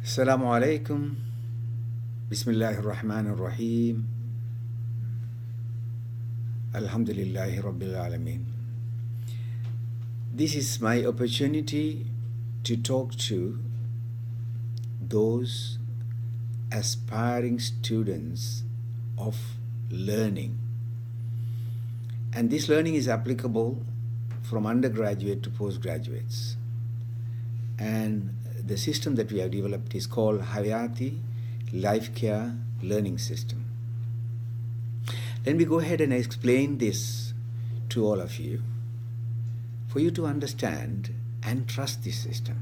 Assalamu alaikum. Bismillahir Rahmanir Rahim. Alhamdulillahi Rabbil Alameen. This is my opportunity to talk to those aspiring students of learning. And this learning is applicable from undergraduate to postgraduates. And the system that we have developed is called Hayati Lifecare Learning System. Let me go ahead and explain this to all of you for you to understand and trust this system.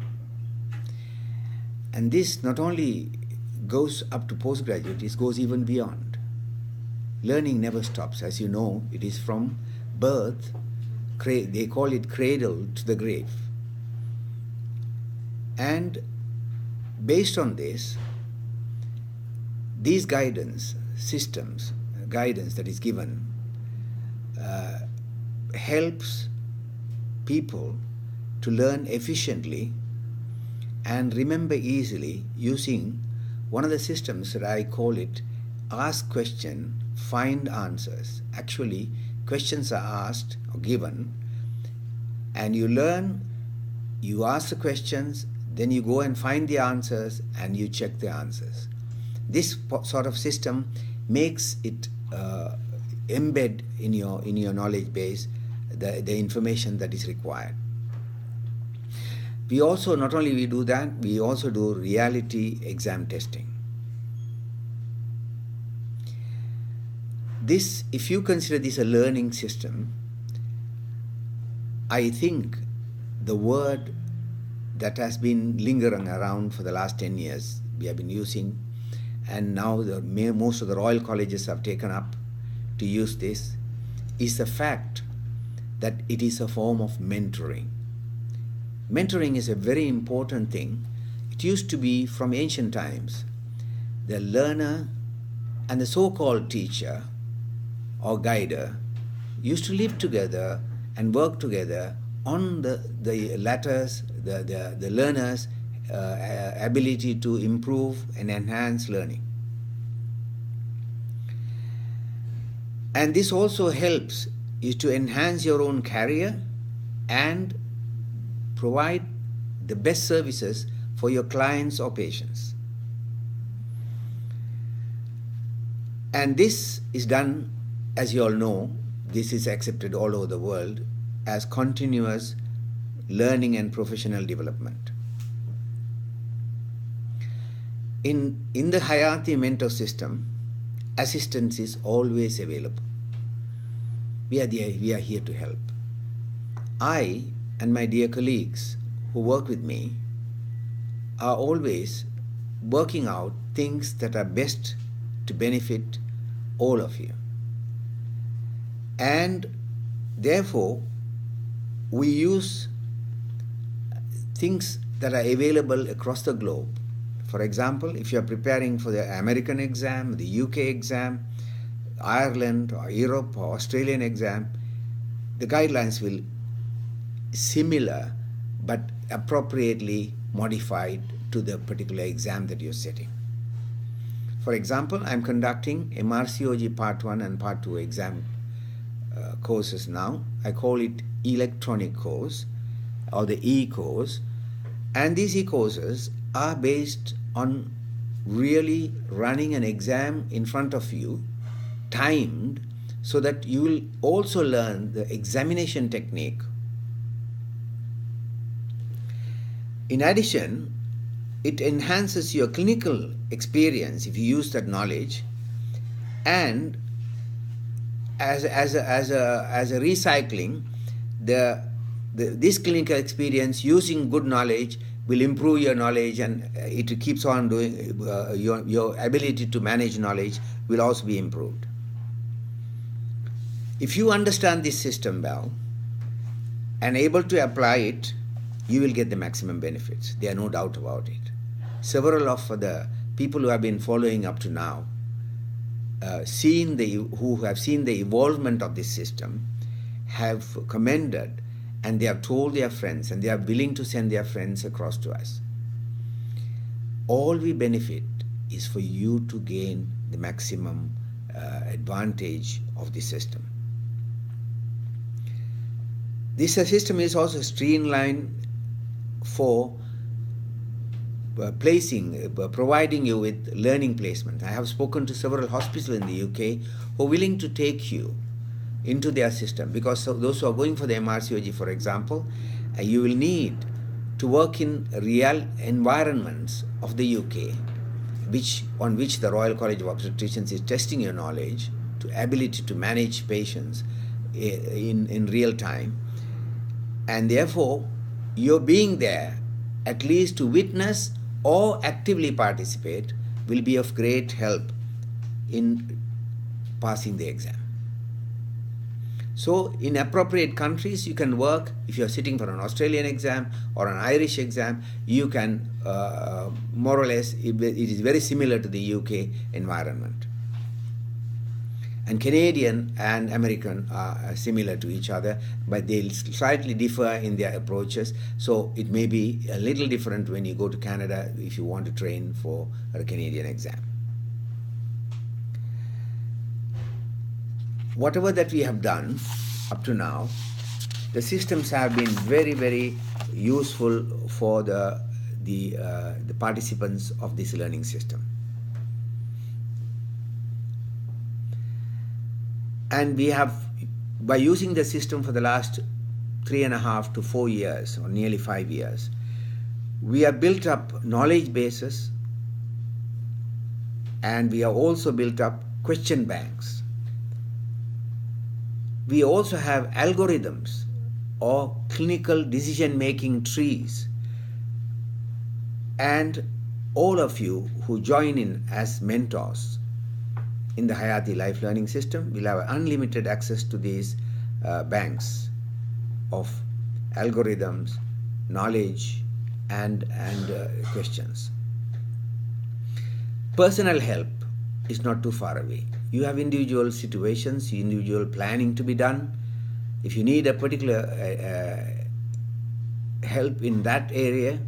And this not only goes up to postgraduate, it goes even beyond. Learning never stops. As you know, it is from birth, they call it cradle to the grave. And based on this, these guidance systems, guidance that is given, helps people to learn efficiently and remember easily using one of the systems that I call it ask question, find answers. Actually, questions are asked or given, and you learn, you ask the questions, then you go and find the answers and you check the answers. This sort of system makes it embed in your knowledge base the information that is required. We also, not only we do that, we also do reality exam testing. This, if you consider this a learning system, I think the word that has been lingering around for the last 10 years, we have been using, and now most of the Royal Colleges have taken up to use this, is the fact that it is a form of mentoring. Mentoring is a very important thing. It used to be from ancient times. The learner and the so-called teacher or guider used to live together and work together on the latter's, the learner's ability to improve and enhance learning. And this also helps you to enhance your own career and provide the best services for your clients or patients. And this is done, as you all know, this is accepted all over the world as continuous learning and professional development. In the Hayati mentor system, assistance is always available. We are here to help. I and my dear colleagues who work with me are always working out things that are best to benefit all of you. And therefore, we use things that are available across the globe. For example, if you are preparing for the American exam, the UK exam, Ireland or Europe or Australian exam, the guidelines will similar but appropriately modified to the particular exam that you're setting. For example, I'm conducting MRCOG Part-1 and Part-2 exam courses now. I call it electronic course or the E-Course, and these E-Courses are based on really running an exam in front of you, timed, so that you will also learn the examination technique. In addition, it enhances your clinical experience if you use that knowledge, and as a recycling, this clinical experience using good knowledge will improve your knowledge, and it keeps on doing, your ability to manage knowledge will also be improved. If you understand this system well and able to apply it, you will get the maximum benefits. There are no doubt about it. Several of the people who have been following up to now, who have seen the evolvement of this system, have commended, and they have told their friends, and they are willing to send their friends across to us. all we benefit is for you to gain the maximum advantage of the system. This system is also streamlined for providing you with learning placement. I have spoken to several hospitals in the UK who are willing to take you into their system, because those who are going for the MRCOG, for example, you will need to work in real environments of the UK, on which the Royal College of Obstetricians is testing your knowledge to ability to manage patients in real time. And therefore, your being there, at least to witness or actively participate, will be of great help in passing the exam. So in appropriate countries, you can work. If you're sitting for an Australian exam or an Irish exam, you can more or less, it is very similar to the UK environment. And Canadian and American are similar to each other, but they'll slightly differ in their approaches. So it may be a little different when you go to Canada if you want to train for a Canadian exam. Whatever that we have done up to now, the systems have been very, very useful for the participants of this learning system. And we have, by using the system for the last 3.5 to 4 years, or nearly 5 years, we have built up knowledge bases, and we have also built up question banks. We also have algorithms or clinical decision-making trees. And all of you who join in as mentors in the Hayati Life Learning System will have unlimited access to these banks of algorithms, knowledge, and questions. Personal help is not too far away. You have individual situations, individual planning to be done. If you need a particular help in that area,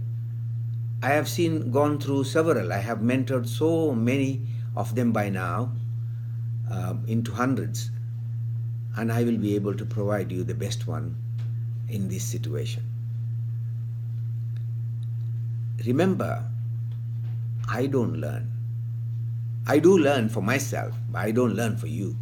I have gone through several. I have mentored so many of them by now, into hundreds, and I will be able to provide you the best one in this situation. Remember, I don't learn. I do learn for myself, but I don't learn for you.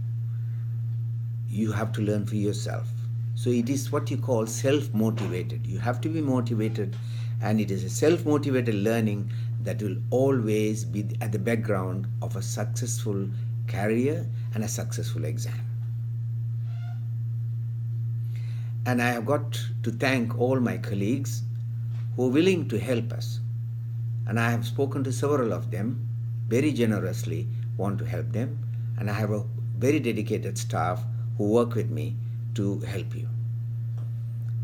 You have to learn for yourself. So it is what you call self-motivated. You have to be motivated, and it is a self-motivated learning that will always be at the background of a successful career and a successful exam. And I have got to thank all my colleagues who are willing to help us. And I have spoken to several of them, very generously want to help them. And I have a very dedicated staff who work with me to help you.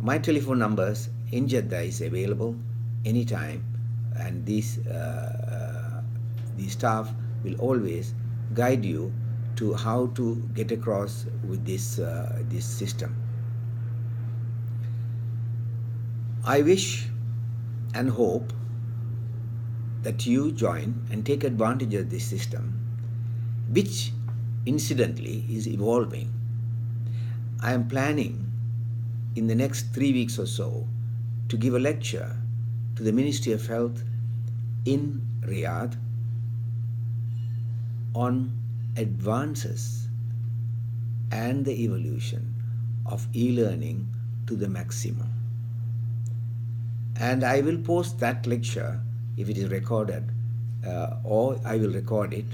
My telephone numbers in Jeddah is available anytime, and the staff will always guide you to how to get across with this system. I wish and hope that you join and take advantage of this system, which incidentally is evolving. I am planning in the next 3 weeks or so to give a lecture to the Ministry of Health in Riyadh on advances and the evolution of e-learning to the maximum. And I will post that lecture if it is recorded, or I will record it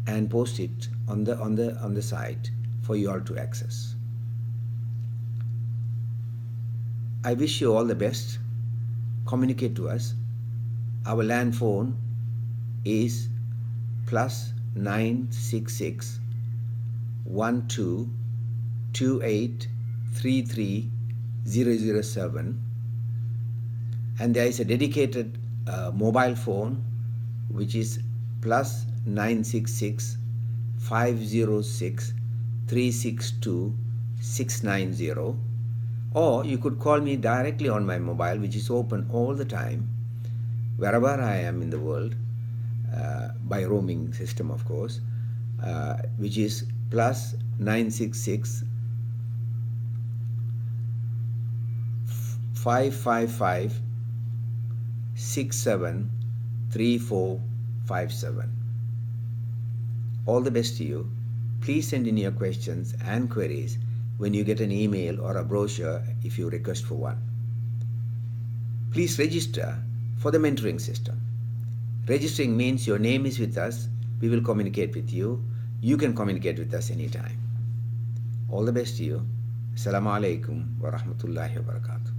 and post it on the site for you all to access. I wish you all the best. Communicate to us. Our land phone is +966 12 28 33 007, and there is a dedicated mobile phone which is +966 506 362 690, or you could call me directly on my mobile, which is open all the time wherever I am in the world, by roaming system, of course, which is plus 966 555 673457. All the best to you. Please send in your questions and queries when you get an email or a brochure if you request for one. Please register for the mentoring system. Registering means your name is with us. We will communicate with you. You can communicate with us anytime. All the best to you. Assalamu alaikum wa rahmatullahi wa barakatuh.